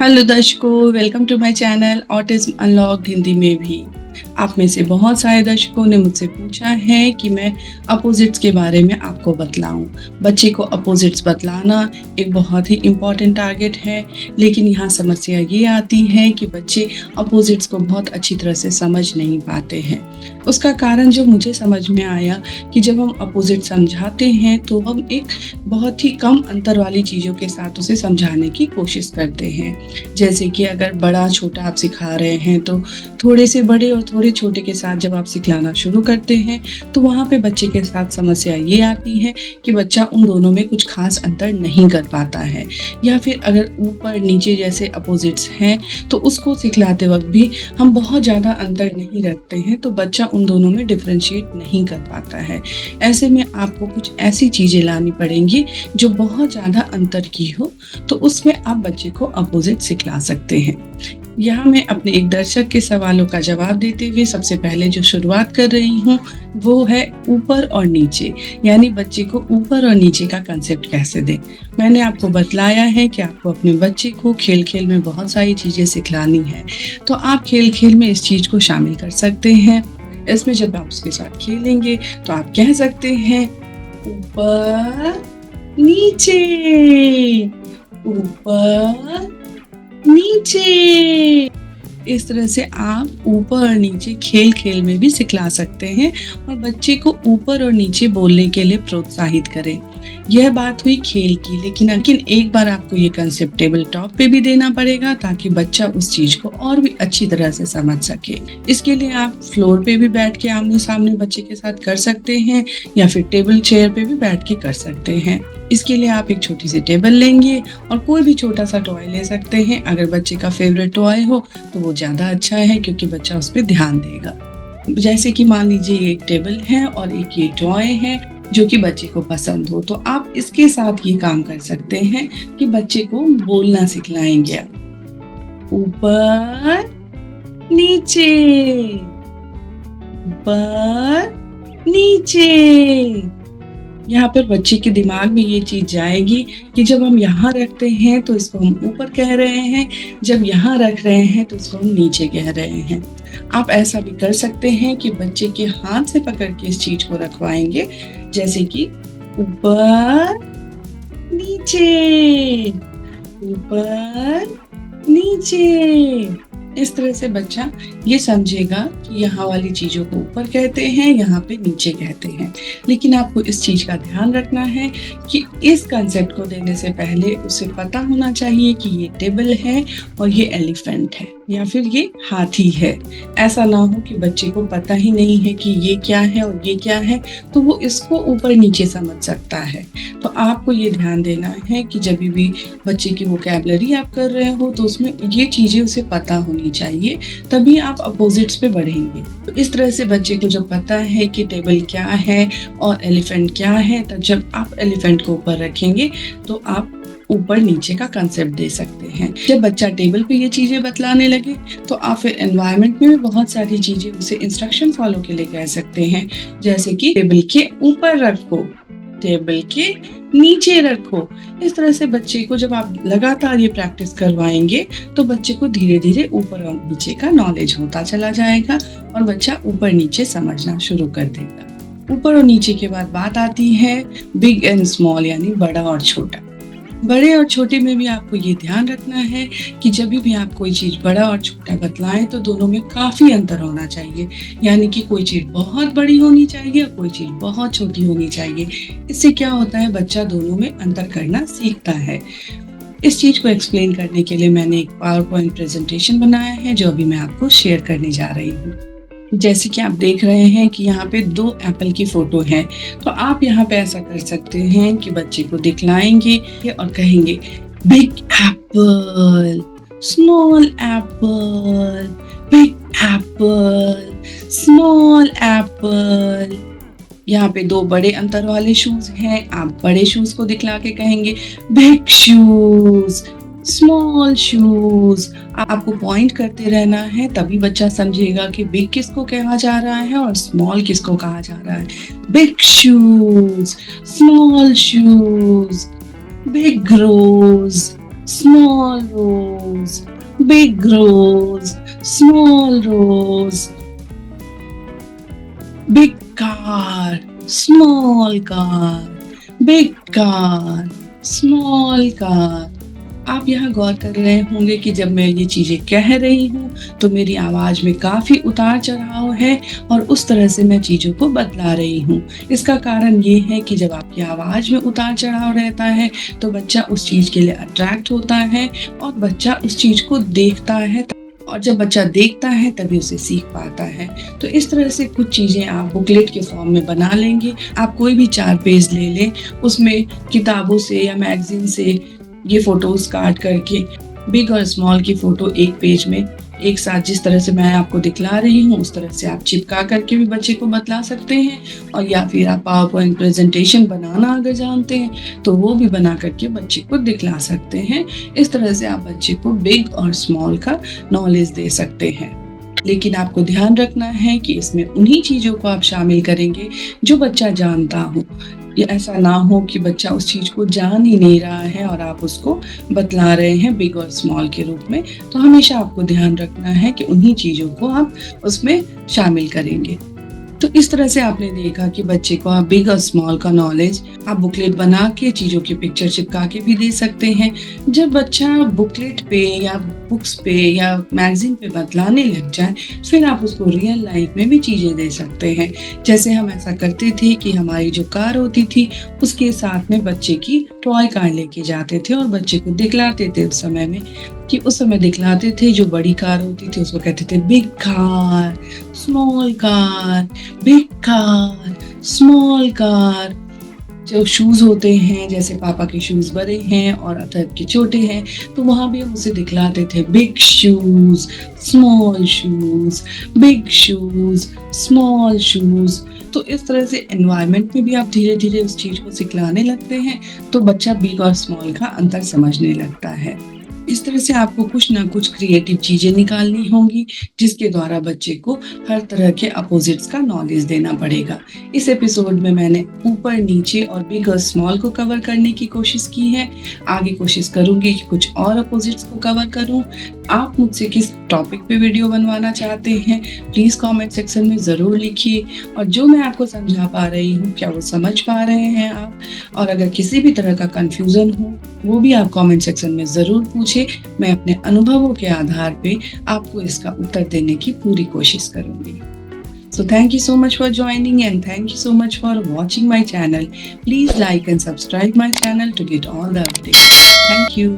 Hello दर्शकों, welcome to my channel autism unlocked Hindi में भी। आप में से बहुत सारे दर्शकों ने मुझसे पूछा है कि मैं अपोजिट्स के बारे में आपको बतलाऊं। बच्चे को अपोजिट्स बतलाना एक बहुत ही इम्पॉर्टेंट टारगेट है, लेकिन यहाँ समस्या ये आती है कि बच्चे अपोजिट्स को बहुत अच्छी तरह से समझ नहीं पाते हैं। उसका कारण जो मुझे समझ में आया कि जब हम अपोजिट समझाते हैं तो हम एक बहुत ही कम अंतर वाली चीज़ों के साथ उसे समझाने की कोशिश करते हैं। जैसे कि अगर बड़ा छोटा आप सिखा रहे हैं तो थोड़े से बड़े और थोड़े छोटे के साथ जब आप सिखलाना शुरू करते हैं तो वहाँ पे बच्चे के साथ समस्या ये आती है कि बच्चा उन दोनों में कुछ खास अंतर नहीं कर पाता है, या फिर अगर ऊपर नीचे जैसे अपोजिट्स हैं तो उसको सिखलाते वक्त भी हम बहुत ज़्यादा अंतर नहीं रखते हैं तो बच्चा उन दोनों में डिफ्रेंशिएट नहीं कर पाता है। ऐसे में आपको कुछ ऐसी चीज़ें लानी पड़ेंगी जो बहुत ज़्यादा अंतर की हो, तो उसमें आप बच्चे को अपोजिट सिखला सकते हैं। यहाँ मैं अपने एक दर्शक के सवालों का जवाब देते हुए सबसे पहले जो शुरुआत कर रही हूँ वो है ऊपर और नीचे, यानी बच्चे को ऊपर और नीचे का कंसेप्ट कैसे दें। मैंने आपको बतलाया है कि आपको अपने बच्चे को खेल खेल में बहुत सारी चीज़ें सिखलानी है, तो आप खेल खेल में इस चीज़ को शामिल कर सकते हैं। इसमें जब आप उसके साथ खेलेंगे तो आप कह सकते हैं ऊपर नीचे, ऊपर नीचे। इस तरह से आप ऊपर और नीचे खेल खेल में भी सिखला सकते हैं और बच्चे को ऊपर और नीचे बोलने के लिए प्रोत्साहित करें। यह बात हुई खेल की, लेकिन एक बार आपको ये कंसेप्ट टेबल टॉप पे भी देना पड़ेगा ताकि बच्चा उस चीज को और भी अच्छी तरह से समझ सके। इसके लिए आप फ्लोर पे भी बैठ के आमने सामने बच्चे के साथ कर सकते हैं या फिर टेबल चेयर पे भी बैठ के कर सकते हैं। इसके लिए आप एक छोटी सी टेबल लेंगे और कोई भी छोटा सा टॉय ले सकते हैं। अगर बच्चे का फेवरेट टॉय हो तो वो ज्यादा अच्छा है क्योंकि बच्चा उस पर ध्यान देगा। जैसे कि मान लीजिए एक टेबल है और एक ये टॉय है जो कि बच्चे को पसंद हो, तो आप इसके साथ ये काम कर सकते हैं कि बच्चे को बोलना सिखलाएंगे। ऊपर नीचे, ऊपर नीचे। यहाँ पर बच्चे के दिमाग में ये चीज जाएगी कि जब हम यहाँ रखते हैं तो इसको हम ऊपर कह रहे हैं, जब यहाँ रख रहे हैं तो इसको हम नीचे कह रहे हैं। आप ऐसा भी कर सकते हैं कि बच्चे के हाथ से पकड़ के इस चीज को रखवाएंगे, जैसे कि ऊपर नीचे, ऊपर नीचे। इस तरह से बच्चा ये समझेगा कि यहाँ वाली चीजों को ऊपर कहते हैं, यहाँ पे नीचे कहते हैं। लेकिन आपको इस चीज का ध्यान रखना है कि इस कंसेप्ट को देने से पहले उसे पता होना चाहिए कि ये टेबल है और ये एलिफेंट है या फिर ये हाथी है। ऐसा ना हो कि बच्चे को पता ही नहीं है कि ये क्या है और ये क्या है, तो वो इसको ऊपर नीचे समझ सकता है। तो आपको ये ध्यान देना है कि जब भी बच्चे की वोकैबुलरी आप कर रहे हो तो उसमें ये चीजें उसे पता होनी चाहिए, तभी आप अपोजिट्स पे बढ़ेंगे। तो इस तरह से बच्चे को जब पता है कि टेबल क्या है और एलिफेंट क्या है, तब जब आप एलिफेंट को ऊपर रखेंगे तो आप ऊपर नीचे का कंसेप्ट दे सकते हैं। जब बच्चा टेबल पे ये चीजें बतलाने लगे तो आप फिर एनवायरनमेंट में भी बहुत सारी चीजें उसे इंस्ट्रक्शन फॉलो के लिए कह सकते हैं, जैसे कि टेबल के ऊपर रखो, टेबल के नीचे रखो। इस तरह से बच्चे को जब आप लगातार ये प्रैक्टिस करवाएंगे तो बच्चे को धीरे धीरे ऊपर और नीचे का नॉलेज होता चला जाएगा और बच्चा ऊपर नीचे समझना शुरू कर देगा। ऊपर और नीचे के बाद बात आती है बिग एंड स्मॉल, यानी बड़ा और छोटा। बड़े और छोटे में भी आपको ये ध्यान रखना है कि जब भी आप कोई चीज बड़ा और छोटा बतलाएं तो दोनों में काफी अंतर होना चाहिए, यानी कि कोई चीज बहुत बड़ी होनी चाहिए और कोई चीज बहुत छोटी होनी चाहिए। इससे क्या होता है, बच्चा दोनों में अंतर करना सीखता है। इस चीज को एक्सप्लेन करने के लिए मैंने एक पावर पॉइंट प्रेजेंटेशन बनाया है जो अभी मैं आपको शेयर करने जा रही हूँ। जैसे कि आप देख रहे हैं कि यहाँ पे 2 एप्पल की फोटो है, तो आप यहाँ पे ऐसा कर सकते हैं कि बच्चे को दिखलाएंगे और कहेंगे big Apple, small Apple, big Apple, small Apple. यहाँ पे 2 बड़े अंतर वाले शूज हैं, आप बड़े शूज को दिखला के कहेंगे बिग शूज, स्मॉल शूज। आपको पॉइंट करते रहना है, तभी बच्चा समझेगा कि बिग किसको कहा जा रहा है और स्मॉल किसको कहा जा रहा है। Big shoes, small shoes, big rose, small rose, big rose, small rose, big car, small car, big car, small car. आप यहाँ गौर कर रहे होंगे कि जब मैं ये चीज़ें कह रही हूँ, तो मेरी आवाज़ में काफ़ी उतार-चढ़ाव है और उस तरह से मैं चीज़ों को बतला रही हूँ। इसका कारण ये है कि जब आपकी आवाज़ में उतार-चढ़ाव रहता है, तो बच्चा उस चीज़ के लिए अट्रैक्ट होता है और बच्चा उस चीज़ को देखता है और जब बच्चा देखता है तभी उसे सीख पाता है। तो इस तरह से कुछ चीज़ें आप बुकलेट के फॉर्म में बना लेंगे। आप कोई भी 4 पेज ले लें, उसमें किताबों से या मैगज़ीन से ये फ़ोटोज़ काट करके बिग और स्मॉल की फ़ोटो एक पेज में एक साथ जिस तरह से मैं आपको दिखला रही हूँ, उस तरह से आप चिपका करके भी बच्चे को बतला सकते हैं और या फिर आप पावर पॉइंट प्रेज़ेंटेशन बनाना अगर जानते हैं, तो वो भी बना करके बच्चे को दिखला सकते हैं। इस तरह से आप बच्चे को बिग और स्मॉल का नॉलेज दे सकते हैं। लेकिन आपको ध्यान रखना है कि इसमें उन्हीं चीज़ों को आप शामिल करेंगे जो बच्चा जानता हो। या ऐसा ना हो कि बच्चा उस चीज़ को जान ही नहीं रहा है और आप उसको बतला रहे हैं बिग और स्मॉल के रूप में। तो हमेशा आपको ध्यान रखना है कि उन्हीं चीज़ों को आप उसमें शामिल करेंगे। तो इस तरह से आपने देखा कि बच्चे को आप बिग और स्मॉल का नॉलेज आप बुकलेट बना के चीज़ों की पिक्चर चिपका के भी दे सकते हैं। जब बच्चा बुकलेट पे या बुक्स पे या मैगज़ीन पे बतलाने लग जाए, फिर आप उसको रियल लाइफ में भी चीज़ें दे सकते हैं। जैसे हम ऐसा करते थे कि हमारी जो कार होती थी, उसके साथ में बच्चे की टॉय कार लेके जाते थे और बच्चे को दिखलाते थे उस समय में कि उस समय दिखलाते थे जो बड़ी कार होती थी उसको कहते थे big car, small car, big car, small car. जो शूज़ होते हैं जैसे पापा के शूज़ बड़े हैं और अथर्व के छोटे हैं, तो वहाँ भी हम उसे दिखलाते थे big shoes, small shoes, big shoes, small shoes. तो इस तरह से एनवायरनमेंट में भी आप धीरे-धीरे उस चीज़ को सिखलाने लगते हैं, तो बच्चा बिग और स्मॉल का अंतर समझने लगता है। इस तरह से आपको कुछ ना कुछ क्रिएटिव चीज़ें निकालनी होंगी, जिसके द्वारा बच्चे को हर तरह के अपोज़िट्स का नॉलेज देना पड़ेगा। इस एपिसोड में मैंने ऊपर, नीचे और बिग और स्मॉल को कवर करने की कोशिश की है। आगे कोशिश करूँगी कि कुछ और अपोज़िट्स को कवर करूँ। आप मुझसे किस टॉपिक पे वीडियो बनवाना चाहते हैं, प्लीज़ कमेंट सेक्शन में ज़रूर लिखिए और जो मैं आपको समझा पा रही हूँ, क्या वो समझ पा रहे हैं आप? और अगर किसी भी तरह का कन्फ्यूज़न हो, वो भी आप कमेंट सेक्शन में ज़रूर पूछें। मैं अपने अनुभवों के आधार पे आपको इसका उत्तर देने की पूरी कोशिश करूँगी। So thank you so much for joining and thank you so much for watching my channel. Please like and subscribe my channel to get all the updates. Thank you.